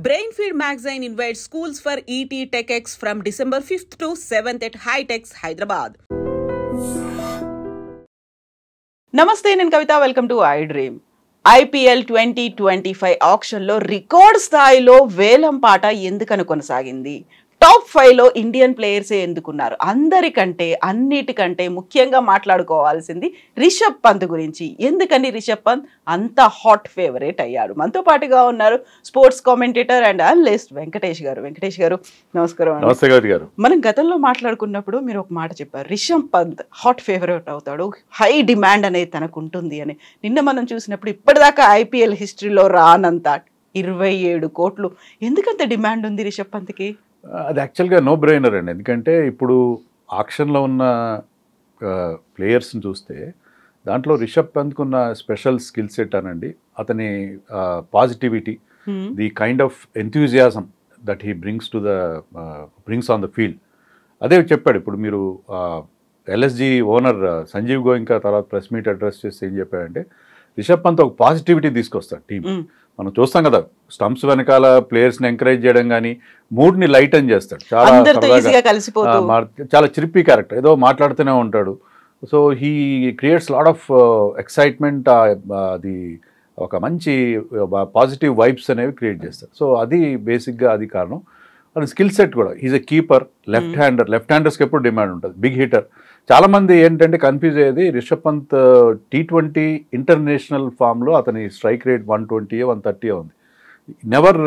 Brainfeed magazine invites schools for ET TechX from December 5th to 7th at Hightex, Hyderabad. నమస్తే, నేను కవిత. Welcome to I dream. IPL 2025 ఆక్షన్లో record స్థాయిలో వేలం పాట ఎందుకని కొనసాగింది? టాప్ 5లో ఇండియన్ ప్లేయర్సే ఎందుకున్నారు? అందరికంటే అన్నిటికంటే ముఖ్యంగా మాట్లాడుకోవాల్సింది రిషబ్ పంత్ గురించి. ఎందుకని రిషబ్ పంత్ అంత హాట్ ఫేవరెట్ అయ్యాడు? మనతో పాటుగా ఉన్నారు sports commentator and analyst Venkatesh గారు. వెంకటేష్ గారు, నమస్కారం. నమస్తే గారు. మనం గతంలో మాట్లాడుకున్నప్పుడు మీరు ఒక మాట చెప్పారు, రిషబ్ పంత్ హాట్ ఫేవరెట్ అవుతాడు, హై డిమాండ్ అనేది తనకు ఉంటుంది అని. నిన్న మనం చూసినప్పుడు ఇప్పటిదాకా IPL హిస్టరీలో రానంత 27 కోట్లు. ఎందుకంత డిమాండ్ ఉంది రిషబ్ పంత్కి? అది యాక్చువల్గా నో బ్రెయినర్ అండి. ఎందుకంటే ఇప్పుడు ఆక్షన్లో ఉన్న ప్లేయర్స్ని చూస్తే దాంట్లో రిషబ్ పంత్కు ఉన్న స్పెషల్ స్కిల్ సెట్ అనండి, అతని positivity, the kind of enthusiasm that he brings on the field, అదే చెప్పాడు. ఇప్పుడు మీరు LSG ఓనర్ సంజీవ్ గోయింకా తర్వాత ప్రెస్ మీట్ అడ్రస్ చేస్తే ఏం చెప్పాడంటే, రిషబ్ పంత్ ఒక పాజిటివిటీ తీసుకొస్తాడు టీం. మనం చూస్తాం కదా, స్టంప్స్ వెనకాల ప్లేయర్స్ని ఎంకరేజ్ చేయడం కానీ, మూడ్ని లైటన్ చేస్తాడు. చాలా చిరిపి క్యారెక్టర్, ఏదో మాట్లాడుతూనే ఉంటాడు. So he creates lot of excitement, అది ఒక మంచి పాజిటివ్ వైబ్స్ అనేవి క్రియేట్ చేస్తారు. సో అది బేసిక్గా అది కారణం. అది స్కిల్ సెట్ కూడా. ఈజ్ ఎ కీపర్, లెఫ్ట్ హ్యాండర్స్కి ఎప్పుడు డిమాండ్ ఉంటుంది, బిగ్ హిటర్. చాలామంది ఏంటంటే కన్ఫ్యూజ్ అయ్యేది, రిషబ్ పంత్ T20 ఇంటర్నేషనల్ ఫామ్లో అతని స్ట్రైక్ రేట్ 120 130 ఉంది. Never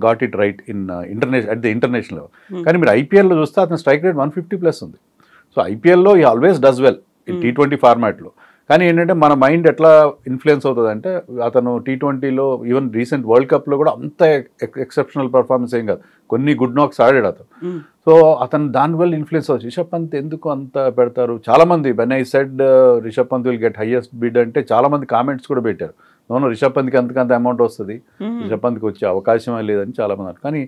got it right in international level. కానీ మీరు IPLలో చూస్తే అతని స్ట్రైక్ రేట్ 150+ ఉంది. సో IPLలో ఈ always does well in T20 ఫార్మాట్లో. కానీ ఏంటంటే మన మైండ్ ఎట్లా ఇన్ఫ్లుయెన్స్ అవుతుంది అంటే, అతను T20లో ఈవెన్ రీసెంట్ వరల్డ్ కప్లో కూడా అంత ఎక్సెప్షనల్ పర్ఫార్మెన్స్ ఏం కాదు, కొన్ని గుడ్ నాక్స్ ఆడాడు అతను. సో అతను దానివల్ల ఇన్ఫ్లుయెన్స్ అవచ్చు. రిషబ్ పంత్ ఎందుకు అంత పెడతారు? చాలామంది when I said Rishabh Pant will get highest bid అంటే చాలామంది కామెంట్స్ కూడా పెట్టారు, నోను రిషబ్ పంత్కి అంతకంత అమౌంట్ వస్తుంది, రిషబ్ పంత్కి వచ్చే అవకాశమే లేదని చాలామంది అన్నారు. కానీ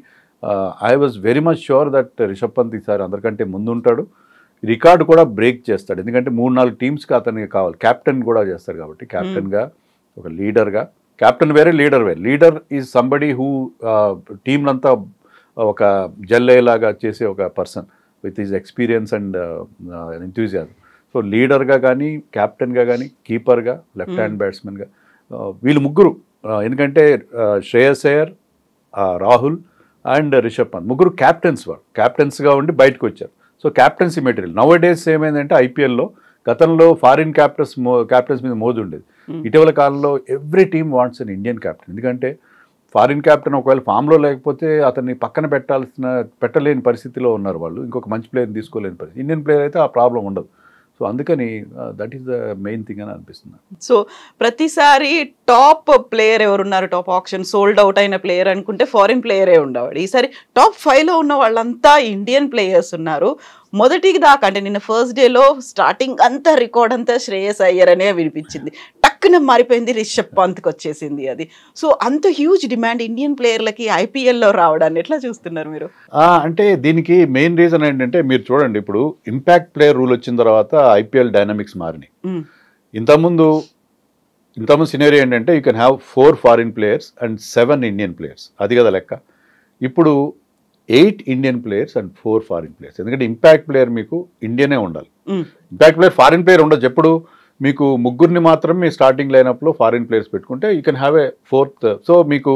I was very much sure that Rishabh Pant ఈసారి అందరికంటే ముందుంటాడు, రికార్డు కూడా బ్రేక్ చేస్తాడు. ఎందుకంటే 3-4 టీమ్స్కి అతనికి కావాలి, క్యాప్టెన్ కూడా చేస్తారు కాబట్టి. క్యాప్టెన్గా, ఒక లీడర్గా, క్యాప్టెన్ వేరే లీడర్ వేరే. లీడర్ ఈజ్ సంబడీ హూ టీంనంతా ఒక జల్లయ్యేలాగా చేసే ఒక person with is experience and enthusiasm. So లీడర్గా కానీ, క్యాప్టెన్గా కానీ, కీపర్గా, లెఫ్ట్ హ్యాండ్ బ్యాట్స్మెన్గా, వీళ్ళు ముగ్గురు. ఎందుకంటే శ్రేయస్ అయ్యర్, రాహుల్ అండ్ రిషబ్ పంత్ ముగ్గురు క్యాప్టెన్స్గా ఉండి బయటకు వచ్చారు. So captaincy material. Now days ఏమైందంటే IPLలో గతంలో ఫారిన్ క్యాప్టెన్స్ మీద మోజు ఉండేది. ఇటీవల కాలంలో every team wants an Indian captain. ఎందుకంటే ఫారిన్ క్యాప్టెన్ ఒకవేళ ఫామ్లో లేకపోతే అతన్ని పక్కన పెట్టలేని పరిస్థితిలో ఉన్నారు వాళ్ళు, ఇంకొక మంచి ప్లేయర్ని తీసుకోలేని పరిస్థితి. ఇండియన్ ప్లేయర్ అయితే ఆ ప్రాబ్లం ఉండదు. సో అందుకని that is the main thing అని అనిపిస్తుంది. సో ప్రతిసారి టాప్ ప్లేయర్ ఎవరున్నారు, టాప్ ఆప్షన్ సోల్డ్ అవుట్ అయిన ప్లేయర్ అనుకుంటే ఫారిన్ ప్లేయరే ఉండేవాడు. ఈసారి టాప్ 5లో ఉన్న వాళ్ళంతా ఇండియన్ ప్లేయర్స్ ఉన్నారు. మొదటికి దాకా అంటే నిన్న ఫస్ట్ డేలో స్టార్టింగ్ అంతా రికార్డ్ అంతా శ్రేయస్ అయ్యర్ అనే వినిపించింది, టక్కున మారిపోయింది, రిషబ్ పంత్కి వచ్చేసింది అది. సో అంత హ్యూజ్ డిమాండ్ ఇండియన్ ప్లేయర్లకి IPLలో రావడాన్ని ఎట్లా చూస్తున్నారు మీరు? అంటే దీనికి మెయిన్ రీజన్ ఏంటంటే, మీరు చూడండి, ఇప్పుడు ఇంపాక్ట్ ప్లేయర్ రూల్ వచ్చిన తర్వాత IPL డైనమిక్స్ మారినాయి. ఇంతకుముందు సినారియో ఏంటంటే you can have 4 foreign players and 7 Indian players, అది కదా లెక్క. ఇప్పుడు 8 Indian players and 4 foreign players. ఎందుకంటే ఇంపాక్ట్ ప్లేయర్ మీకు ఇండియనే ఉండాలి, ఇంపాక్ట్ ప్లేయర్ ఫారిన్ ప్లేయర్ ఉండదు. ఎప్పుడు మీకు ముగ్గురిని మాత్రం మీ స్టార్టింగ్ లైనప్లో ఫారిన్ ప్లేయర్స్ పెట్టుకుంటే you can have a 4th. So మీకు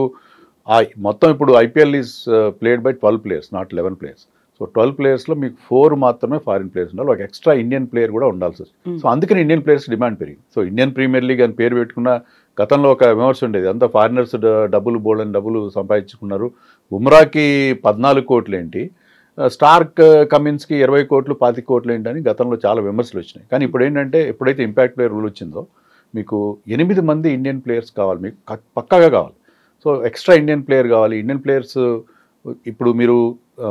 మొత్తం ఇప్పుడు IPL is played by 12 players, not 11 players. So 12 ప్లేయర్స్లో మీకు 4 మాత్రమే ఫారిన్ ప్లేయర్స్ ఉండాలి, ఒక ఎక్స్ట్రా ఇండియన్ ప్లేయర్ కూడా ఉండాల్సి వస్తుంది. సో అందుకని ఇండియన్ ప్లేయర్స్ డిమాండ్ పెరిగింది. సో ఇండియన్ ప్రీమియర్ లీగ్ అని పేరు పెట్టుకున్న గతంలో ఒక విమర్శ ఉండేది, అంతా ఫారినర్స్ డబ్బులు సంపాదించుకున్నారు, బుమ్రాకి 14 కోట్లు ఏంటి, స్టార్క్ కమిన్స్కి 20 కోట్లు 25 కోట్లు ఏంటి అని గతంలో చాలా విమర్శలు వచ్చినాయి. కానీ ఇప్పుడు ఏంటంటే, ఎప్పుడైతే ఇంపాక్ట్ ప్లేయర్ రూల్ వచ్చిందో మీకు 8 మంది ఇండియన్ ప్లేయర్స్ కావాలి, మీకు పక్కాగా కావాలి. సో ఎక్స్ట్రా ఇండియన్ ప్లేయర్ కావాలి. ఇండియన్ ప్లేయర్స్ ఇప్పుడు మీరు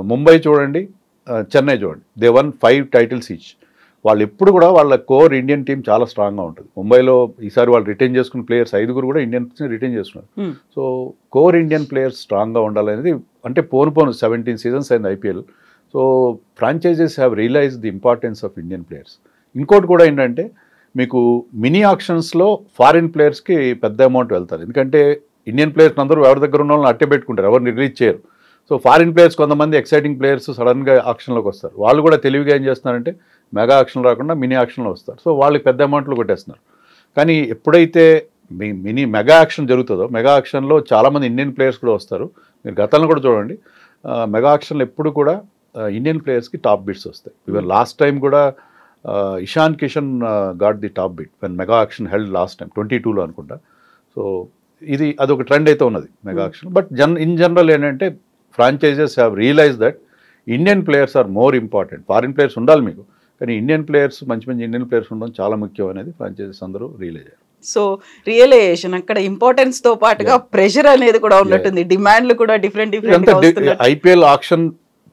ముంబై చూడండి, చెన్నై చూడండి, దే వన్ 5 టైటిల్స్ ఈచ్. వాళ్ళు ఎప్పుడు కూడా వాళ్ళ కోర్ ఇండియన్ టీం చాలా స్ట్రాంగ్గా ఉంటుంది. ముంబైలో ఈసారి వాళ్ళు రిటైన్ చేసుకున్న ప్లేయర్స్ 5 కూడా ఇండియన్స్ని రిటైన్ చేస్తున్నారు. సో కోర్ ఇండియన్ ప్లేయర్స్ స్ట్రాంగ్గా ఉండాలనేది, అంటే పోను 17 సీజన్స్ అయింది IPL. So franchises have realise the importance of Indian players. ఇంకోటి కూడా ఏంటంటే, మీకు మినీ ఆక్షన్స్లో ఫారిన్ ప్లేయర్స్కి పెద్ద అమౌంట్ వెళ్తారు. ఎందుకంటే ఇండియన్ ప్లేయర్స్ అందరూ ఎవరి దగ్గర ఉన్న వాళ్ళని అట్టే పెట్టుకుంటారు, ఎవరిని రిలీజ్ చేయరు. సో ఫారిన్ ప్లేయర్స్ కొంతమంది ఎక్సైటింగ్ ప్లేయర్స్ సడన్గా ఆక్షన్లోకి వస్తారు. వాళ్ళు కూడా తెలివిగా ఏం చేస్తున్నారంటే మెగా ఆక్షన్ రాకుండా మినీ ఆక్షన్లో వస్తారు. సో వాళ్ళకి పెద్ద అమౌంట్లు కొట్టేస్తున్నారు. కానీ ఎప్పుడైతే మినీ మెగా ఆక్షన్ జరుగుతుందో, మెగా ఆక్షన్లో చాలామంది ఇండియన్ ప్లేయర్స్ కూడా వస్తారు. మీరు గతంలో కూడా చూడండి, మెగా ఆక్షన్లో ఎప్పుడు కూడా ఇండియన్ ప్లేయర్స్కి టాప్ బిడ్స్ వస్తాయి. ఈవెన్ లాస్ట్ టైం కూడా Ishan Kishan got the top bid when mega auction held last time 22లో అనుకుంటా. సో అదొక ట్రెండ్ అయితే ఉన్నది mega auction. But in general ఏంటంటే franchises have realise that Indian players are more important. Foreign players ఉండాలి మీకు, కానీ ఇండియన్ ప్లేయర్స్ మంచి ఇండియన్ ప్లేయర్స్ ఉండడం చాలా ముఖ్యం అనేది ఫ్రాంచైజెస్ అందరూ రియలైజ్ అయ్యారు. సో రియలైజేషన్ అక్కడ ఇంపార్టెన్స్ తో పాటుగా ప్రెషర్ అనేది కూడా ఉన్నట్టుంది, డిమాండ్లు కూడా different. IPL auction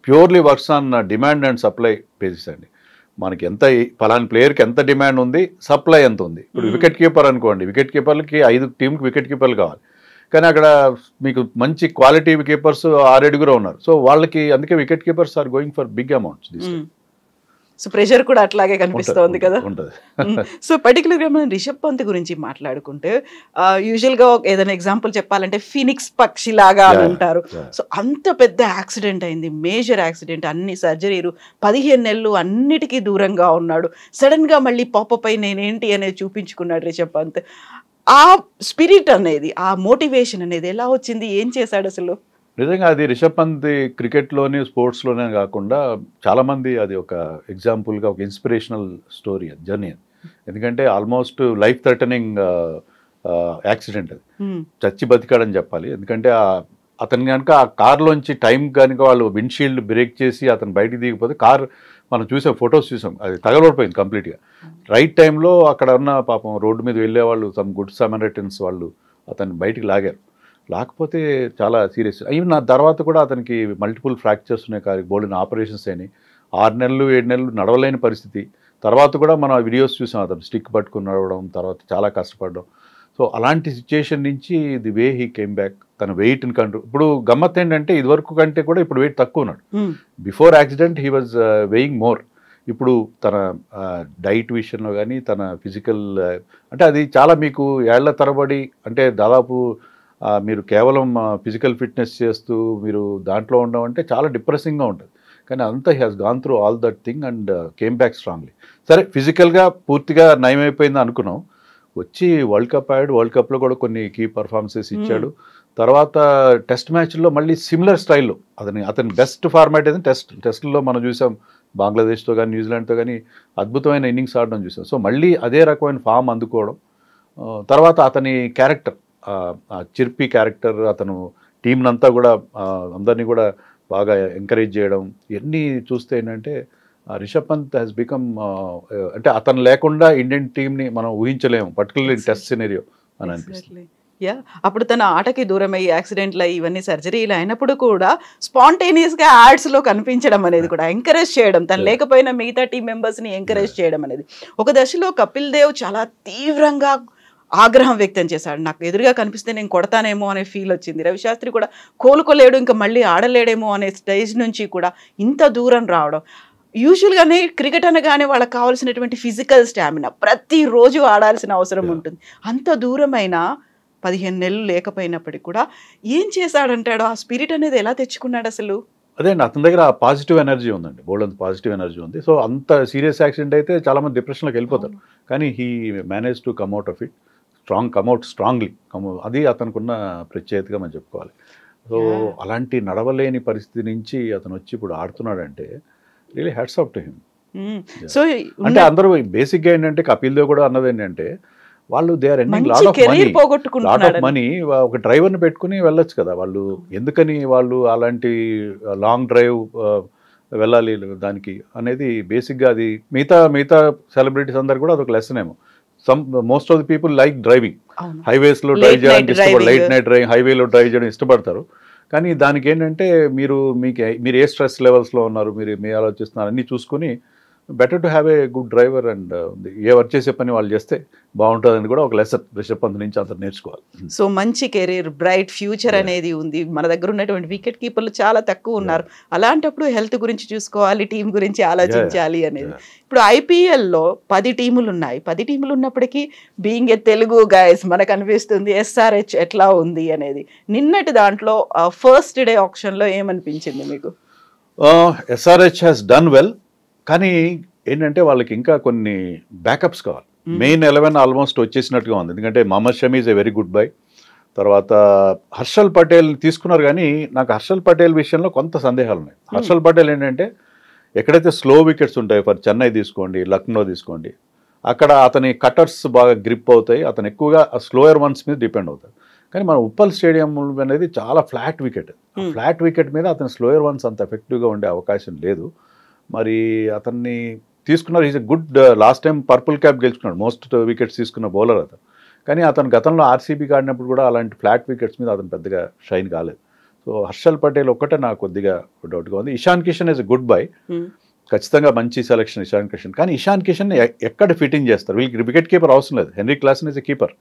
purely works on demand and supply basis అండి. మనకి ఎంత పలానా ప్లేయర్కి ఎంత డిమాండ్ ఉంది, సప్లై ఎంత ఉంది. ఇప్పుడు వికెట్ కీపర్ అనుకోండి, వికెట్ కీపర్లకి 5 టీంకి వికెట్ కీపర్లు కావాలి, కానీ అక్కడ మీకు మంచి క్వాలిటీ కీపర్స్ 6 కూడా ఉన్నారు. సో వాళ్ళకి అందుకే wicket keepers are going for big amounts. So pressure కూడా అట్లాగే కనిపిస్తోంది కదా. సో పర్టికులర్గా మనం రిషబ్ పంత్ గురించి మాట్లాడుకుంటే యూజువల్గా ఏదైనా ఎగ్జాంపుల్ చెప్పాలంటే ఫినిక్స్ పక్షి లాగా అని అంటారు. సో అంత పెద్ద యాక్సిడెంట్ అయింది, మేజర్ యాక్సిడెంట్, అన్ని సర్జరీలు, 15 నెలలు అన్నిటికీ దూరంగా ఉన్నాడు. సడన్గా మళ్ళీ పాపప్ అయి నేనేంటి అనేది చూపించుకున్నాడు రిషబ్ పంత్. ఆ స్పిరిట్ అనేది, ఆ మోటివేషన్ అనేది ఎలా వచ్చింది, ఏం చేశాడు అసలు? నిజంగా అది రిషబ్ పంత్ క్రికెట్లోనే స్పోర్ట్స్లోనే కాకుండా చాలామంది అది ఒక ఎగ్జాంపుల్గా ఒక ఇన్స్పిరేషనల్ స్టోరీ, అది జర్నీ. అది ఎందుకంటే ఆల్మోస్ట్ లైఫ్ థ్రెటనింగ్ యాక్సిడెంట్, అది చచ్చి బతికాడని చెప్పాలి. ఎందుకంటే అతను కనుక ఆ కార్లోంచి టైం కనుక వాళ్ళు విండ్షీల్డ్ బ్రేక్ చేసి అతను బయటికి దిగిపోతే కార్ మనం చూసాం, ఫొటోస్ చూసాం, అది తగలబడిపోయింది కంప్లీట్గా. రైట్ టైంలో అక్కడ ఉన్న పాపం రోడ్డు మీద వెళ్ళేవాళ్ళు, సమ్ గుడ్ సమరైటన్స్ వాళ్ళు అతన్ని బయటికి లాగారు. లేకపోతే చాలా సీరియస్. ఈవెన్ నా తర్వాత కూడా అతనికి మల్టిపుల్ ఫ్రాక్చర్స్ ఉన్నాయి, కానీ బోల్డెన్ ఆపరేషన్స్ అయినాయి. 6 నెలలు 7 నెలలు నడవలేని పరిస్థితి. తర్వాత కూడా మనం వీడియోస్ చూసాం, అతను స్టిక్ పట్టుకుని నడవడం, తర్వాత చాలా కష్టపడడం. సో అలాంటి సిచ్యుయేషన్ నుంచి the way he came back, తన వెయిట్ని కంట్రోల్. ఇప్పుడు గమ్మత్ ఏంటంటే ఇదివరకు కంటే కూడా ఇప్పుడు వెయిట్ తక్కువ ఉన్నాడు. Before accident he was weighing more. ఇప్పుడు తన డైట్ విషయంలో కానీ తన ఫిజికల్ అంటే అది చాలా మీకు ఏళ్ల తరబడి అంటే దాదాపు మీరు కేవలం ఫిజికల్ ఫిట్నెస్ చేస్తూ మీరు దాంట్లో ఉండడం అంటే చాలా డిప్రెసింగ్గా ఉంటుంది. కానీ అంతా he has gone through all that thing and came back strongly. సరే ఫిజికల్గా పూర్తిగా నయమైపోయింది అనుకున్నాం, వచ్చి వరల్డ్ కప్ ఆడాడు. వరల్డ్ కప్లో కూడా కొన్ని కీ పర్ఫార్మెన్సెస్ ఇచ్చాడు. తర్వాత టెస్ట్ మ్యాచ్లో మళ్ళీ సిమిలర్ స్టైల్లో అతని బెస్ట్ ఫార్మాట్ అయితే టెస్ట్లో మనం చూసాం, బంగ్లాదేశ్తో కానీ న్యూజిలాండ్తో కానీ అద్భుతమైన ఇన్నింగ్స్ ఆడడం చూసాం. సో మళ్ళీ అదే రకమైన ఫామ్ అందుకోవడం. తర్వాత అతని క్యారెక్టర్, చిర్పీ క్యారెక్టర్, అతను టీంనంతా కూడా అందరినీ కూడా బాగా ఎంకరేజ్ చేయడం, ఇవన్నీ చూస్తే ఏంటంటే రిషబ్ పంత్ హ్యాస్ బికమ్ అంటే అతను లేకుండా ఇండియన్ టీంని మనం ఊహించలేము, పర్టికులర్లీ టెస్ట్ సినారియో అని అనిపిస్తుంది. అప్పుడు తన ఆటకి దూరమై యాక్సిడెంట్లు ఇవన్నీ సర్జరీలు అయినప్పుడు కూడా స్పాంటేనియస్గా యాడ్స్లో కనిపించడం అనేది కూడా ఎంకరేజ్ చేయడం, తను లేకపోయినా మిగతా టీం మెంబర్స్ని ఎంకరేజ్ చేయడం అనేది. ఒక దశలో కపిల్ దేవ్ చాలా తీవ్రంగా ఆగ్రహం వ్యక్తం చేశాడు, నాకు ఎదురుగా కనిపిస్తే నేను కొడతానేమో అనే ఫీల్ వచ్చింది. రవిశాస్త్రి కూడా కోలుకోలేడు, ఇంకా మళ్ళీ ఆడలేడేమో అనే స్టేజ్ నుంచి కూడా ఇంత దూరం రావడం. యూజువల్గానే క్రికెట్ అనగానే వాళ్ళకి కావాల్సినటువంటి ఫిజికల్ స్టామినా, ప్రతిరోజు ఆడాల్సిన అవసరం ఉంటుంది. అంత దూరమైన 15 నెలలు లేకపోయినప్పటికీ కూడా ఏం చేశాడంటాడు, ఆ స్పిరిట్ అనేది ఎలా తెచ్చుకున్నాడు అసలు? అదే అండి, అతని దగ్గర పాజిటివ్ ఎనర్జీ ఉందండి, బోల్డ్ పాజిటివ్ ఎనర్జీ ఉంది. సో అంత సీరియస్ యాక్సిడెంట్ అయితే చాలామంది డిప్రెషన్లోకి వెళ్ళిపోతారు, కానీ he manage to come out of it strongly. అది అతనుకున్న ప్రత్యేకతగా మనం చెప్పుకోవాలి. సో అలాంటి నడవలేని పరిస్థితి నుంచి అతను వచ్చి ఇప్పుడు ఆడుతున్నాడంటే really hats off to him. So అంటే అందరూ బేసిక్గా ఏంటంటే కపిల్ దేవ్ కూడా అన్నది ఏంటంటే వాళ్ళు they are earning lot of money. ఒక డ్రైవర్ని పెట్టుకుని వెళ్ళొచ్చు కదా వాళ్ళు, ఎందుకని వాళ్ళు అలాంటి లాంగ్ డ్రైవ్ వెళ్ళాలి దానికి అనేది బేసిక్గా అది మిగతా సెలబ్రిటీస్ అందరు కూడా అదొక లెసన్ ఏమో. Most of the people like driving, హైవేస్లో డ్రైవ్ చేయడానికి ఇష్టపడతారు, లైట్ నైట్ డ్రైవింగ్, హైవేలో డ్రైవ్ చేయడం ఇష్టపడతారు. కానీ దానికి ఏంటంటే మీరు ఏ స్ట్రెస్ లెవెల్స్లో ఉన్నారు, మీరు ఆలోచిస్తున్నారు అన్నీ చూసుకుని better to have a good driver and A work చేసే పని వాళ్ళు చేస్తే బాగుంటుందని కూడా ఒక లెసన్ రిషబ్ పంత్ నుంచి అంత నేర్చుకోవాలి. సో మంచి కెరీర్, బ్రైట్ ఫ్యూచర్ అనేది ఉంది. మన దగ్గర ఉన్నటువంటి వికెట్ కీపర్లు చాలా తక్కువ ఉన్నారు. అలాంటప్పుడు హెల్త్ గురించి చూసుకోవాలి, టీం గురించి ఆలోచించాలి అనేది. ఇప్పుడు ఐపీఎల్లో 10 టీములు ఉన్నాయి. 10 టీములు ఉన్నప్పటికీ బీయింగ్ ఏ తెలుగు గైస్ మనకు అనిపిస్తుంది ఎస్ఆర్హెచ్ ఎట్లా ఉంది అనేది. నిన్నటి దాంట్లో ఫస్ట్ డే ఆప్షన్లో ఏమనిపించింది మీకు? ఎస్ఆర్హెచ్ హ్యాస్ డన్ వెల్, కానీ ఏంటంటే వాళ్ళకి ఇంకా కొన్ని బ్యాకప్స్ కావాలి. మెయిన్ 11 ఆల్మోస్ట్ వచ్చేసినట్టుగా ఉంది. ఎందుకంటే Mohammed Shami is a very good buy. తర్వాత హర్షల్ పటేల్ తీసుకున్నారు, కానీ నాకు హర్షల్ పటేల్ విషయంలో కొంత సందేహాలు ఉన్నాయి. హర్షల్ పటేల్ ఏంటంటే ఎక్కడైతే స్లో వికెట్స్ ఉంటాయో, ఫర్ చెన్నై తీసుకోండి, లక్నో తీసుకోండి, అక్కడ అతని కటర్స్ బాగా గ్రిప్ అవుతాయి. అతను ఎక్కువగా స్లోయర్ వన్స్ మీద డిపెండ్ అవుతాడు. కానీ మన ఉప్పల్ స్టేడియం అనేది చాలా ఫ్లాట్ వికెట్. ఫ్లాట్ వికెట్ మీద అతని స్లోయర్ వన్స్ అంత ఎఫెక్టివ్గా ఉండే అవకాశం లేదు. మరి అతన్ని తీసుకున్నారు. Is a good, last time purple cap గెలుచుకున్నాడు, మోస్ట్ వికెట్స్ తీసుకున్న బౌలర్ అతను. కానీ అతను గతంలో ఆర్సీబీకి ఆడినప్పుడు కూడా అలాంటి ఫ్లాట్ వికెట్స్ మీద అతను పెద్దగా షైన్ కాలేదు. సో హర్షల్ పటేల్ ఒక్కటే నాకు కొద్దిగా డౌట్గా ఉంది. Ishan Kishan is a good bye, ఖచ్చితంగా మంచి సెలక్షన్ ఇషాన్ కిషన్. కానీ ఇషాన్ కిషన్ ఎక్కడ ఫిట్టింగ్ చేస్తారు? వీళ్ళకి వికెట్ కీపర్ అవసరం లేదు. Henry Klaasen is a keeper.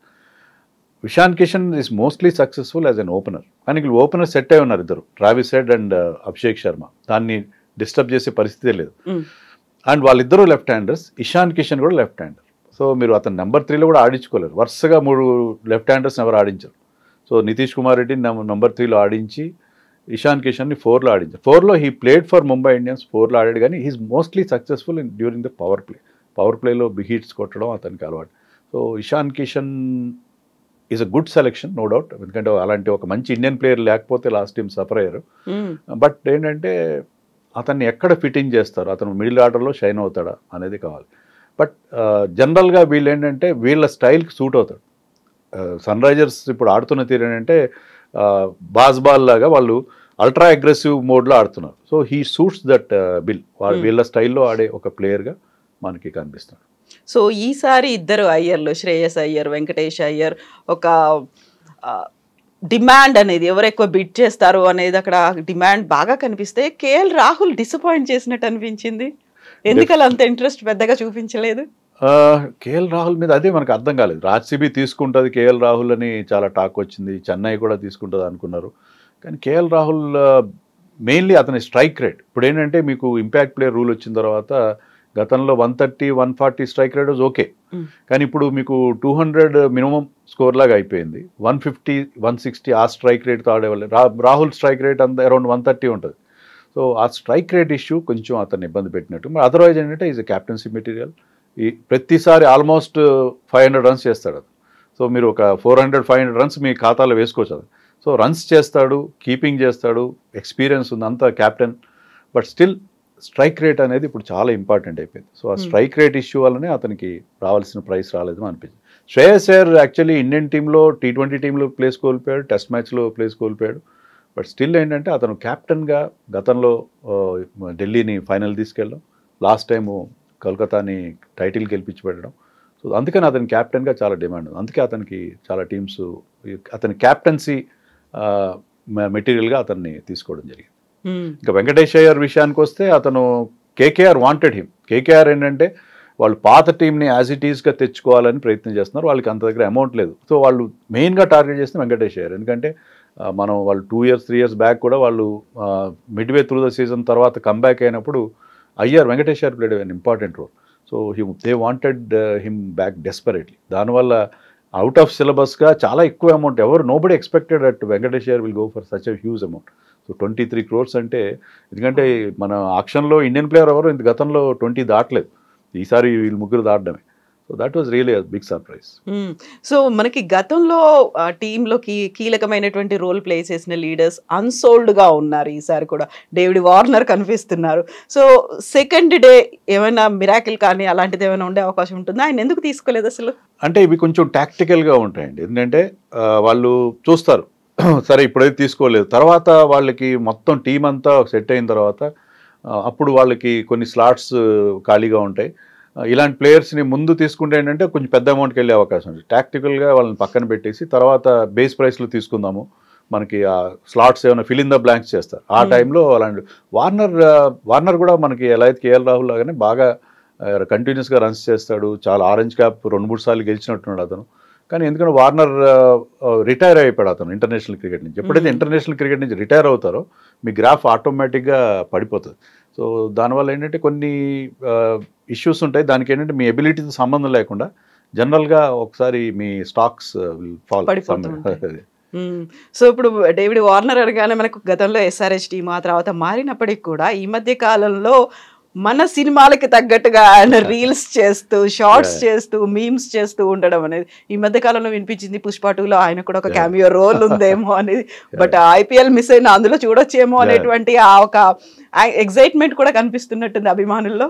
Ishan Kishan is mostly successful as an opener. కానీ వీళ్ళు ఓపెనర్ సెట్ అయి ఉన్నారు ఇద్దరు, Travis head and Abhishek Sharma. దాన్ని డిస్టర్బ్ చేసే పరిస్థితే లేదు. అండ్ వాళ్ళిద్దరూ లెఫ్ట్ హ్యాండర్స్, ఇషాన్ కిషన్ కూడా లెఫ్ట్ హ్యాండర్. సో మీరు అతను నెంబర్ 3లో కూడా ఆడించుకోలేరు. వరుసగా 3 లెఫ్ట్ హ్యాండర్స్ ఎవరు ఆడించారు. సో నితీష్ కుమార్ రెడ్డిని నెంబర్ 3లో ఆడించి ఇషాన్ కిషన్ని 4లో ఆడించారు. 4లో he played for Mumbai Indians, 4లో ఆడాడు. కానీ he is mostly successful in during the power ప్లేలో బిగ్ హిట్స్ కొట్టడం అతనికి అలవాటు. So Ishan Kishan is a good selection, no doubt. ఎందుకంటే అలాంటి ఒక మంచి ఇండియన్ ప్లేయర్ లేకపోతే లాస్ట్ టైం సఫర్ అయ్యారు. బట్ ఏంటంటే అతన్ని ఎక్కడ ఫిట్టింగ్ చేస్తారు, అతను మిడిల్ ఆర్డర్లో షైన్ అవుతాడా అనేది కావాలి. బట్ జనరల్గా వీళ్ళు ఏంటంటే వీళ్ళ స్టైల్కి సూట్ అవుతాడు. సన్ రైజర్స్ ఇప్పుడు ఆడుతున్న తీరు ఏంటంటే బాల్ లాగా వాళ్ళు అల్ట్రా అగ్రెసివ్ మోడ్లో ఆడుతున్నారు. So he suits that bill. వీళ్ళ స్టైల్లో ఆడే ఒక ప్లేయర్గా మనకి కనిపిస్తున్నాడు. సో ఈసారి ఇద్దరు అయ్యర్లు, శ్రేయస్ అయ్యర్, వెంకటేష్ అయ్యర్, ఒక డిమాండ్ అనేది ఎవరు ఎక్కువ బిడ్ చేస్తారు అనేది అక్కడ డిమాండ్ బాగా కనిపిస్తే కేఎల్ రాహుల్ డిసప్పాయింట్ చేసినట్టు అనిపించింది. ఎందుకలా అంత ఇంట్రెస్ట్ పెద్దగా చూపించలేదు? కేఎల్ రాహుల్ మీద అదే మనకు అర్థం కాలేదు. ఆర్సీబీ తీసుకుంటుంది కేఎల్ రాహుల్ అని చాలా టాక్ వచ్చింది, చెన్నై కూడా తీసుకుంటుంది అనుకున్నారు. కానీ కేఎల్ రాహుల్ మెయిన్లీ అతని స్ట్రైక్ రేట్. ఇప్పుడు ఏంటంటే మీకు ఇంపాక్ట్ ప్లేయర్ రూల్ వచ్చిన తర్వాత గతంలో 130, 140 స్ట్రైక్ రేట్ ఓకే, కానీ ఇప్పుడు మీకు 200 మినిమం స్కోర్ లాగా అయిపోయింది. 150, 160 ఆ స్ట్రైక్ రేట్తో ఆడేవాళ్ళు. రాహుల్ స్ట్రైక్ రేట్ అంతా అరౌండ్ 130 ఉంటుంది. సో ఆ స్ట్రైక్ రేట్ ఇష్యూ కొంచెం అతన్ని ఇబ్బంది పెట్టినట్టు. మరి అదర్వైజ్ ఏంటంటే ఈజ్ ఎ క్యాప్టెన్సీ మెటీరియల్. ఈ ప్రతిసారి ఆల్మోస్ట్ 500 రన్స్ చేస్తాడు అది. సో మీరు ఒక 400, 500 రన్స్ మీ ఖాతాలో వేసుకోవచ్చు అది. సో రన్స్ చేస్తాడు, కీపింగ్ చేస్తాడు, ఎక్స్పీరియన్స్ ఉంది, అంతా captain. But still strike rate అనేది ఇప్పుడు చాలా ఇంపార్టెంట్ అయిపోయింది. సో ఆ స్ట్రైక్ రేట్ ఇష్యూ వల్లనే అతనికి రావాల్సిన ప్రైస్ రాలేదని అనిపించింది. శ్రేయస్ అయ్యర్ యాక్చువల్లీ ఇండియన్ టీంలో T20 టీంలో ప్లేస్ కోల్పోయాడు, టెస్ట్ మ్యాచ్లో ప్లేస్ కోల్పోయాడు. బట్ స్టిల్ ఏంటంటే అతను క్యాప్టెన్గా గతంలో ఢిల్లీని ఫైనల్ తీసుకెళ్ళడం, లాస్ట్ టైము కోల్కతాని టైటిల్ గెలిపించి పెట్టడం. సో అందుకని అతని క్యాప్టెన్గా చాలా డిమాండ్ ఉంది. అందుకే అతనికి చాలా టీమ్స్ అతని క్యాప్టెన్సీ మెటీరియల్గా అతన్ని తీసుకోవడం జరిగింది. ఇంకా వెంకటేష్ అయ్యర్ విషయానికి వస్తే అతను కేకేఆర్ వాంటెడ్ హిమ్. కేకేఆర్ ఏంటంటే వాళ్ళు పాత టీంని యాజ్ ఇట్ ఈస్గా తెచ్చుకోవాలని ప్రయత్నం చేస్తున్నారు. వాళ్ళకి అంత దగ్గర అమౌంట్ లేదు. సో వాళ్ళు మెయిన్గా టార్గెట్ చేస్తే వెంకటేష్ అయ్యర్. ఎందుకంటే వాళ్ళు 2 years 3 years బ్యాక్ కూడా వాళ్ళు మిడ్వే త్రూ ద సీజన్ తర్వాత కంబ్యాక్ అయినప్పుడు Venkatesh Iyer played an important role. So they wanted him back desperately. దానివల్ల అవుట్ ఆఫ్ సిలబస్గా చాలా ఎక్కువ amount, nobody expected at Venkatesh Iyer will go for such a huge amount. So 23 crores అంటే, ఎందుకంటే మన ఆక్షన్లో ఇండియన్ ప్లేయర్ ఎవరు ఇంత గతంలో 20 దాటలేదు. ఈసారి వీళ్ళు ముగ్గురు దాటడమే. So that was really big surprise. So మనకి గతంలో టీంలోకి కీలకమైనటువంటి రోల్ ప్లే చేసిన లీడర్స్ అన్సోల్డ్గా ఉన్నారు. ఈసారి కూడా డేవిడ్ వార్నర్ కనిపిస్తున్నారు. సో సెకండ్ డే ఏమైనా మిరాకిల్ కానీ అలాంటిది ఏమైనా ఉండే అవకాశం ఉంటుందా? ఆయన ఎందుకు తీసుకోలేదు అసలు? అంటే ఇవి కొంచెం టాక్టికల్గా ఉంటాయండి. ఎందుకంటే వాళ్ళు చూస్తారు, సరే ఇప్పుడైతే తీసుకోలేదు, తర్వాత వాళ్ళకి మొత్తం టీం అంతా సెట్ అయిన తర్వాత అప్పుడు వాళ్ళకి కొన్ని స్లాట్స్ ఖాళీగా ఉంటాయి. ఇలాంటి ప్లేయర్స్ని ముందు తీసుకుంటే ఏంటంటే కొంచెం పెద్ద అమౌంట్కి వెళ్ళే అవకాశం ఉంది. టాక్టికల్గా వాళ్ళని పక్కన పెట్టేసి తర్వాత బేస్ ప్రైస్లో తీసుకుందాము, మనకి ఆ స్లాట్స్ ఏమైనా ఫిల్ ఇన్ ద బ్లాంక్స్ చేస్తారు. ఆ టైంలో అలాంటి వార్నర్ కూడా మనకి ఎలా అయితే కేఎల్ రాహుల్ లాగానే బాగా కంటిన్యూస్గా రన్స్ చేస్తాడు, చాలా ఆరెంజ్ క్యాప్ 2-3 సార్లు గెలిచినట్టున్నాడు అతను. కానీ ఎందుకంటే వార్నర్ రిటైర్ అయిపోయాడు అతను ఇంటర్నేషనల్ క్రికెట్ నుంచి. ఎప్పుడైతే ఇంటర్నేషనల్ క్రికెట్ నుంచి రిటైర్ అవుతారో మీ గ్రాఫ్ ఆటోమేటిక్గా పడిపోతుంది. సో దానివల్ల ఏంటంటే కొన్ని ఇష్యూస్ ఉంటాయి. దానికి ఏంటంటే మీ ఎబిలిటీతో సంబంధం లేకుండా జనరల్గా ఒకసారి మీ స్టాక్స్ ఫాల్. సో ఇప్పుడు డేవిడ్ వార్నర్ అనగానే మనకు గతంలో ఎస్ఆర్హెచ్ టీమ్ ఆ తర్వాత మారినప్పటికీ కూడా ఈ మధ్య కాలంలో మన సినిమాలకి తగ్గట్టుగా ఆయన రీల్స్ చేస్తూ షార్ట్స్ చేస్తూ మీమ్స్ చేస్తూ ఉండడం అనేది ఈ మధ్య కాలంలో వినిపించింది. పుష్ప 2లో ఆయన కూడా ఒక క్యామియో రోల్ ఉందేమో అనేది. బట్ ఐపీఎల్ మిస్ అయిన అందులో చూడొచ్చేమో అనేటువంటి ఆ ఒక ఎక్సైట్మెంట్ కూడా కనిపిస్తున్నట్టుంది అభిమానుల్లో.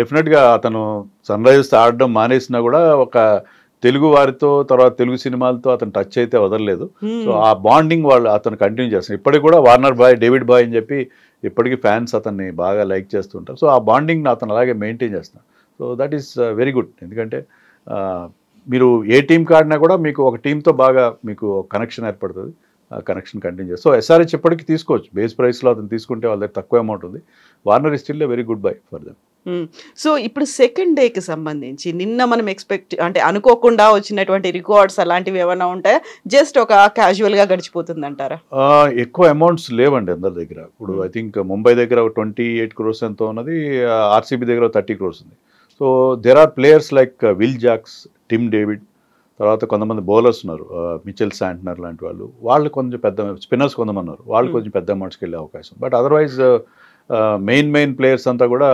డెఫినెట్గా అతను సన్ రైజర్స్ ఆడడం మానేసినా కూడా ఒక తెలుగు వారితో తర్వాత తెలుగు సినిమాలతో అతను టచ్ అయితే వదలలేదు. సో ఆ బాండింగ్ వాళ్ళు అతను కంటిన్యూ చేస్తున్నారు. ఇప్పటికి కూడా వార్నర్ బాయ్, డేవిడ్ బాయ్ అని చెప్పి ఇప్పటికీ ఫ్యాన్స్ అతన్ని బాగా లైక్ చేస్తుంటారు. సో ఆ బాండింగ్ని అతను అలాగే మెయింటైన్ చేస్తున్నారు. So that is very good. ఎందుకంటే మీరు ఏ టీంకి ఆడినా కూడా మీకు ఒక టీంతో బాగా మీకు కనెక్షన్ ఏర్పడుతుంది. ఆ కనెక్షన్ కంటిన్యూ చేస్తారు. సో ఎస్ఆర్హెచ్ ఇప్పటికీ తీసుకోవచ్చు. బేస్ ప్రైస్లో అతను తీసుకుంటే వాళ్ళ దగ్గర తక్కువ అమౌంట్ ఉంది. Warner is still very good by for them. So ఇప్పుడు సెకండ్ డేకి సంబంధించి నిన్న మనం అంటే అనుకోకుండా వచ్చినటువంటి రికార్డ్స్ అలాంటివి ఏమైనా ఉంటాయా, జస్ట్ ఒక క్యాజువల్గా గడిచిపోతుంది అంటారా? ఎక్కువ అమౌంట్స్ లేవండి అందరి దగ్గర. ఇప్పుడు ఐ థింక్ ముంబై దగ్గర 28 crores ఎంతో ఉన్నది, ఆర్సీబీ దగ్గర 30 crores ఉంది. So there are players like Will Jacks, Tim David, తర్వాత కొంతమంది బౌలర్స్ ఉన్నారు, మిచెల్ శాంట్నర్ లాంటి వాళ్ళు కొంచెం పెద్ద స్పిన్నర్స్ కొంతమంది ఉన్నారు, వాళ్ళు కొంచెం పెద్ద అమౌంట్స్కి వెళ్ళే అవకాశం. బట్ అదర్వైజ్ మెయిన్ ప్లేయర్స్ అంతా కూడా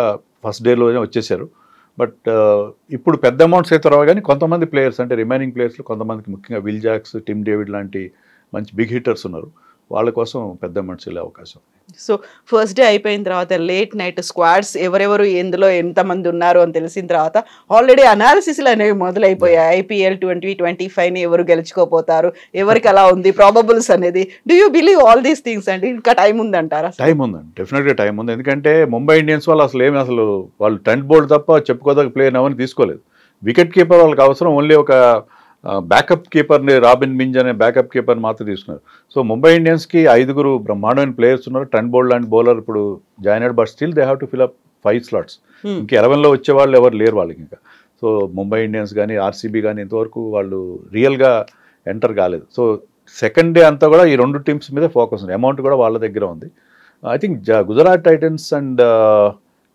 ఫస్ట్ డేలోనే వచ్చేసారు. బట్ ఇప్పుడు పెద్ద అమౌంట్స్ అయితే రావు, కానీ కొంతమంది ప్లేయర్స్ అంటే రిమైనింగ్ ప్లేయర్స్లో కొంతమందికి ముఖ్యంగా విల్ జాక్స్, టిమ్ డేవిడ్ లాంటి మంచి బిగ్ హిట్టర్స్ ఉన్నారు, వాళ్ళ కోసం పెద్ద అమౌంట్స్ వెళ్ళే అవకాశం. సో ఫస్ట్ డే అయిపోయిన తర్వాత లేట్ నైట్ స్క్వాడ్స్ ఎవరెవరు ఎందులో ఎంతమంది ఉన్నారు అని తెలిసిన తర్వాత ఆల్రెడీ అనాలిసిస్లు అనేవి మొదలైపోయాయి. ఐపీఎల్ 2025ని ఎవరు గెలుచుకోపోతారు, ఎవరికి అలా ఉంది ప్రాబబుల్స్ అనేది. Do you believe all these things అండి? ఇంకా టైం ఉందంటారా? టైం ఉందండి, డెఫినెట్గా టైం ఉంది. ఎందుకంటే ముంబై ఇండియన్స్ వాళ్ళు వాళ్ళు ట్రెంట్ బోల్ట్ తప్ప చెప్పుకోదగ్గ ప్లేయర్ ఎవరిని తీసుకోలేదు. వికెట్ కీపర్ వాళ్ళకి అవసరం ఓన్లీ ఒక బ్యాకప్ కీపర్ని, రాబిన్ మింజ్ అనే బ్యాకప్ కీపర్ని మాత్రం తీసుకున్నారు. సో ముంబై ఇండియన్స్కి 5 బ్రహ్మాండమైన ప్లేయర్స్ ఉన్నారు. ట్రెంట్ బోల్ట్ లాంటి బౌలర్ ఇప్పుడు జాయిన్ అయ్యాడు, but still they have to fill up 5 slots. ఇంకా 11లో వచ్చే వాళ్ళు ఎవరు లేరు వాళ్ళకి ఇంకా. సో ముంబై ఇండియన్స్ కానీ ఆర్సీబీ కానీ ఇంతవరకు వాళ్ళు రియల్గా ఎంటర్ కాలేదు. సో సెకండ్ డే అంతా కూడా ఈ 2 టీమ్స్ మీద ఫోకస్ ఉంది. అమౌంట్ కూడా వాళ్ళ దగ్గర ఉంది. I think Gujarat Titans and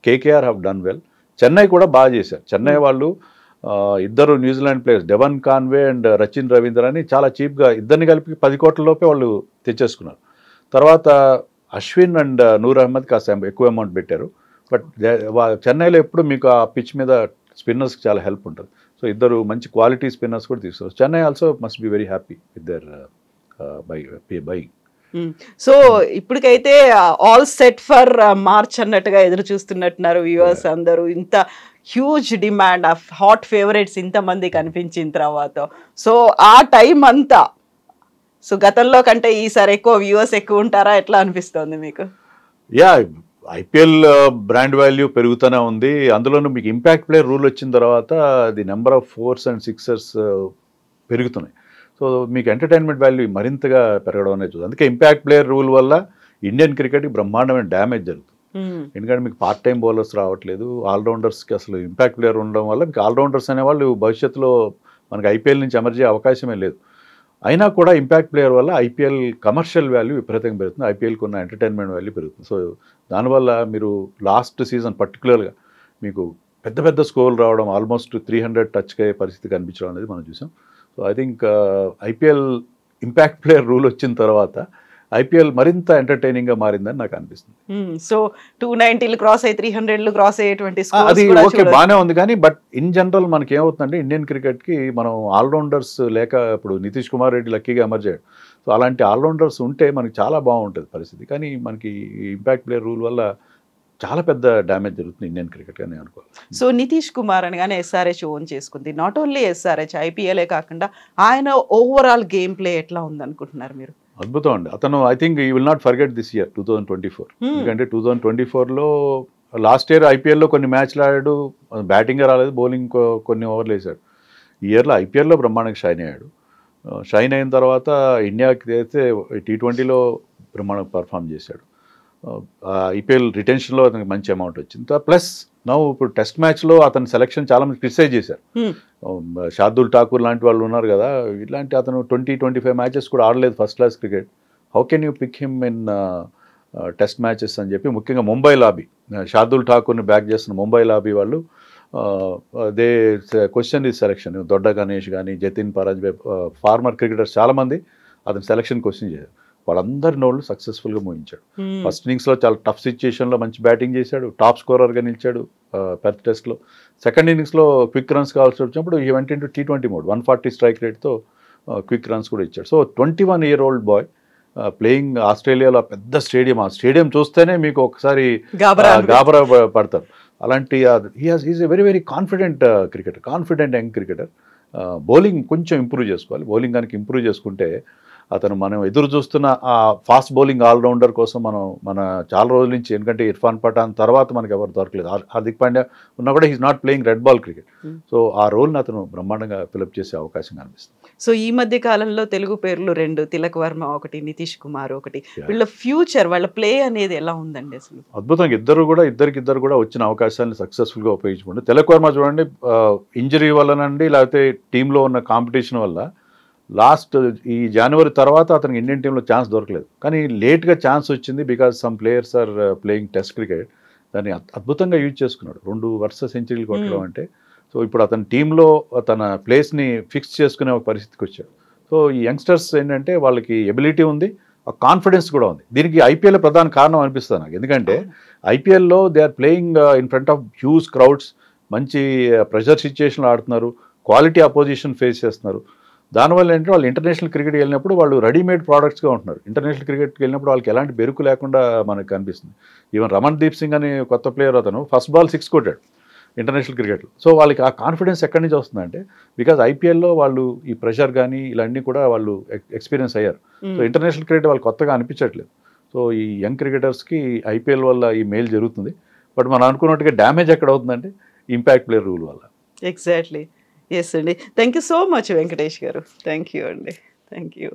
KKR have done well. Chennai కూడా బాగా చేశారు. చెన్నై వాళ్ళు ఇద్దరు New Zealand players, Devon Conway and Rachin Ravindra అని చాలా చీప్గా ఇద్దరిని కలిపి 10 crores లోపే వాళ్ళు తెచ్చేసుకున్నారు. తర్వాత అశ్విన్ అండ్ నూర్ అహ్మద్ కాస్త ఎక్కువ అమౌంట్ పెట్టారు. బట్ చెన్నైలో ఎప్పుడు మీకు ఆ పిచ్ మీద స్పిన్నర్స్కి చాలా హెల్ప్ ఉంటుంది. సో ఇద్దరు మంచి క్వాలిటీ స్పిన్నర్స్ కూడా తీసుకున్నారు. Chennai also must be very happy with their by. So ఇప్పటికైతే ఆల్ సెట్ ఫర్ మార్చ్ అన్నట్టుగా ఎదురు చూస్తున్నట్టున్నారు వ్యూవర్స్ అందరూ. ఇంత huge demand of hot favourites ఇంతమంది కనిపించిన తర్వాత సో ఆ టైం అంతా సో గతంలో కంటే ఈసారి ఎక్కువ వ్యూవర్స్ ఎక్కువ ఉంటారా, ఎట్లా అనిపిస్తుంది మీకు? ఐపీఎల్ బ్రాండ్ వాల్యూ పెరుగుతూనే ఉంది. అందులోనూ మీకు ఇంపాక్ట్ ప్లేయర్ రూల్ వచ్చిన తర్వాత the number of 4s and 6s పెరుగుతున్నాయి. సో మీకు ఎంటర్టైన్మెంట్ వాల్యూ మరింతగా పెరగడం అనేది చూద్దాం. అందుకే ఇంపాక్ట్ ప్లేయర్ రూల్ వల్ల ఇండియన్ క్రికెట్కి బ్రహ్మాండమైన డ్యామేజ్ జరుగుతుంది. ఎందుకంటే మీకు పార్ట్ టైం బౌలర్స్ రావట్లేదు, ఆల్రౌండర్స్కి అసలు ఇంపాక్ట్ ప్లేయర్ ఉండడం వల్ల మీకు ఆల్రౌండర్స్ అనేవాళ్ళు భవిష్యత్తులో మనకి ఐపీఎల్ నుంచి ఎమర్జీ అవకాశమే లేదు. అయినా కూడా ఇంపాక్ట్ ప్లేయర్ వల్ల ఐపీఎల్ కమర్షియల్ వాల్యూ విపరీతంగా పెరుగుతుంది, ఐపీఎల్కి ఉన్న ఎంటర్టైన్మెంట్ వాల్యూ పెరుగుతుంది. సో దానివల్ల మీరు లాస్ట్ సీజన్ పర్టికులర్గా మీకు పెద్ద పెద్ద స్కోర్లు రావడం, ఆల్మోస్ట్ 300 టచ్కి అయ్యే పరిస్థితి కనిపించడం అనేది మనం చూసాం. So I think IPL impact player rule వచ్చిన తర్వాత ఐపీఎల్ మరింత ఎంటర్టైనింగ్గా మారిందని నాకు అనిపిస్తుంది. సో 290 క్రాస్ అయ్యి 300 క్రాస్ అయ్యేటువంటి అది ఓకే బాగానే ఉంది. కానీ బట్ ఇన్ జనరల్ మనకి ఏమవుతుందంటే ఇండియన్ క్రికెట్కి మనం ఆల్రౌండర్స్ లేక ఇప్పుడు నితీష్ కుమార్ రెడ్డి లక్కీగా ఎమర్జ్ అయ్యాడు. సో అలాంటి ఆల్రౌండర్స్ ఉంటే మనకి చాలా బాగుంటుంది పరిస్థితి. కానీ మనకి ఇంపాక్ట్ ప్లేయర్ రూల్ వల్ల చాలా పెద్ద డ్యామేజ్ జరుగుతుంది ఇండియన్ క్రికెట్ అని అనుకోవాలి. సో నితీష్ కుమార్ అనగానే ఎస్ఆర్హెచ్ ఓన్ చేసుకుంది. నాట్ ఓన్లీ ఎస్ఆర్హెచ్, ఐపీఎలే కాకుండా ఆయన ఓవరాల్ గేమ్ ప్లే ఎట్లా ఉందనుకుంటున్నారు మీరు? అద్భుతం అండి. అతను I think you will not forget this year 2024. ఎందుకంటే 2024లో లాస్ట్ ఇయర్ ఐపీఎల్లో కొన్ని మ్యాచ్లు ఆడాడు, బ్యాటింగే రాలేదు, బౌలింగ్ కొన్ని ఓవర్లు వేసాడు. ఈ ఇయర్లో ఐపీఎల్లో బ్రహ్మాండంగా షైన్ అయ్యాడు. షైన్ అయిన తర్వాత ఇండియాకి అయితే T20లో బ్రహ్మాండంగా పర్ఫామ్ చేశాడు. ఐపీఎల్ రిటెన్షన్లో అతనికి మంచి అమౌంట్ వచ్చింది. ప్లస్ ఇప్పుడు టెస్ట్ మ్యాచ్లో అతని సెలక్షన్ చాలా మంది క్రిటిసైజ్ చేశారు. షార్దుల్ ఠాకూర్ లాంటి వాళ్ళు ఉన్నారు కదా, ఇలాంటి అతను 20-25 మ్యాచెస్ కూడా ఆడలేదు first class cricket, how can you pick him in test matches అని చెప్పి ముఖ్యంగా ముంబై లాబీ, షార్దుల్ ఠాకూర్ని బ్యాక్ చేస్తున్న ముంబై లాబీ వాళ్ళు దే క్వశ్చన్ ఈ సెలక్షన్. దొడ్డ గణేష్ కానీ, జతిన్ పరాజ్బే, ఫార్మర్ క్రికెటర్స్ చాలామంది అతని సెలక్షన్ క్వశ్చన్ చేశారు. వాళ్ళందరి నోళ్ళు సక్సెస్ఫుల్గా మోయించాడు. ఫస్ట్ ఇన్నింగ్స్లో చాలా టఫ్ సిచ్యుయేషన్లో మంచి బ్యాటింగ్ చేశాడు, టాప్ స్కోరర్గా నిలిచాడు పెర్త్ టెస్ట్లో. సెకండ్ ఇన్నింగ్స్లో క్విక్ రన్స్ కావాల్సి వచ్చినప్పుడు ఈ went into T20 mode 140 strike రేట్తో క్విక్ రన్స్ కూడా ఇచ్చాడు. సో 21-year-old బాయ్ ప్లేయింగ్ ఆస్ట్రేలియాలో పెద్ద స్టేడియం, ఆ స్టేడియం చూస్తేనే మీకు ఒకసారి గాబరా పడతారు. అలాంటి is a very very confident cricketer, confident young cricketer. Bowling కొంచెం ఇంప్రూవ్ చేసుకోవాలి. బౌలింగ్ కనుక ఇంప్రూవ్ చేసుకుంటే అతను మనం ఎదురు చూస్తున్న ఆ ఫాస్ట్ బౌలింగ్ ఆల్రౌండర్ కోసం మన చాలా రోజుల నుంచి, ఎందుకంటే ఇర్ఫాన్ పఠాన్ తర్వాత మనకు ఎవరు దొరకలేదు. హార్దిక్ పాండ్యా ఉన్నా కూడా he's not playing red ball cricket. So ఆ రోల్ని అతను బ్రహ్మాండంగా ఫిలప్ చేసే అవకాశం కనిపిస్తుంది. సో ఈ మధ్య కాలంలో తెలుగు పేర్లు 2, తిలక్ వర్మ ఒకటి, నితీష్ కుమార్ ఒకటి, వీళ్ళ ఫ్యూచర్, వాళ్ళ ప్లే అనేది ఎలా ఉందండి అసలు? అద్భుతంగా ఇద్దరికిద్దరు కూడా వచ్చిన అవకాశాలను సక్సెస్ఫుల్గా ఉపయోగించుకుంటే, తిలక్ వర్మ చూడండి, ఇంజరీ వల్లనండి లేకపోతే టీంలో ఉన్న కాంపిటీషన్ వల్ల లాస్ట్ ఈ జనవరి తర్వాత అతనికి ఇండియన్ టీంలో ఛాన్స్ దొరకలేదు. కానీ లేట్గా ఛాన్స్ వచ్చింది because some players are playing test cricket. దాన్ని అద్భుతంగా యూజ్ చేసుకున్నాడు. 2 వరుస సెంచరీలు కొట్టడం అంటే. సో ఇప్పుడు అతని టీంలో తన ప్లేస్ని ఫిక్స్ చేసుకునే ఒక పరిస్థితికి వచ్చాడు. సో ఈ యంగ్స్టర్స్ ఏంటంటే వాళ్ళకి ఎబిలిటీ ఉంది, కాన్ఫిడెన్స్ కూడా ఉంది. దీనికి ఐపీఎల్ ప్రధాన కారణం అనిపిస్తుంది నాకు. ఎందుకంటే ఐపీఎల్లో they are playing in front of huge crowds, మంచి ప్రెషర్ సిచ్యుయేషన్లో ఆడుతున్నారు, క్వాలిటీ అపోజిషన్ ఫేస్ చేస్తున్నారు. దానివల్ల ఏంటంటే వాళ్ళు ఇంటర్నేషనల్ క్రికెట్ వెళ్ళినప్పుడు వాళ్ళు రెడీమేడ్ ప్రోడక్ట్స్గా ఉంటున్నారు. ఇంటర్నేషనల్ క్రికెట్కి వెళ్ళినప్పుడు వాళ్ళకి ఎలాంటి బెరుకు లేకుండా మనకు కనిపిస్తుంది. ఈవెన్ రమణ్ దీప్ సింగ్ అనే కొత్త ప్లేయర్, అతను ఫస్ట్ బాల్ 6 కొట్టాడు ఇంటర్నేషనల్ క్రికెట్లో. సో వాళ్ళకి ఆ కాన్ఫిడెన్స్ ఎక్కడి నుంచి వస్తుందంటే బికాజ్ ఐపీఎల్లో వాళ్ళు ఈ ప్రెషర్ కానీ ఇలాంటివి కూడా వాళ్ళు ఎక్స్పీరియన్స్ అయ్యారు. సో ఇంటర్నేషనల్ క్రికెట్ వాళ్ళు కొత్తగా అనిపించట్లేదు. సో ఈ యంగ్ క్రికెటర్స్కి ఐపీఎల్ వల్ల ఈ మేలు జరుగుతుంది. బట్ మనం అనుకున్నట్టుగా డ్యామేజ్ ఎక్కడ అవుతుందంటే ఇంపాక్ట్ ప్లేయర్ రూల్ వల్ల. ఎగ్జాక్ట్లీ. ఎస్ అండి. Thank you so much Venkatesh గారు. థ్యాంక్ యూ అండి. Thank you.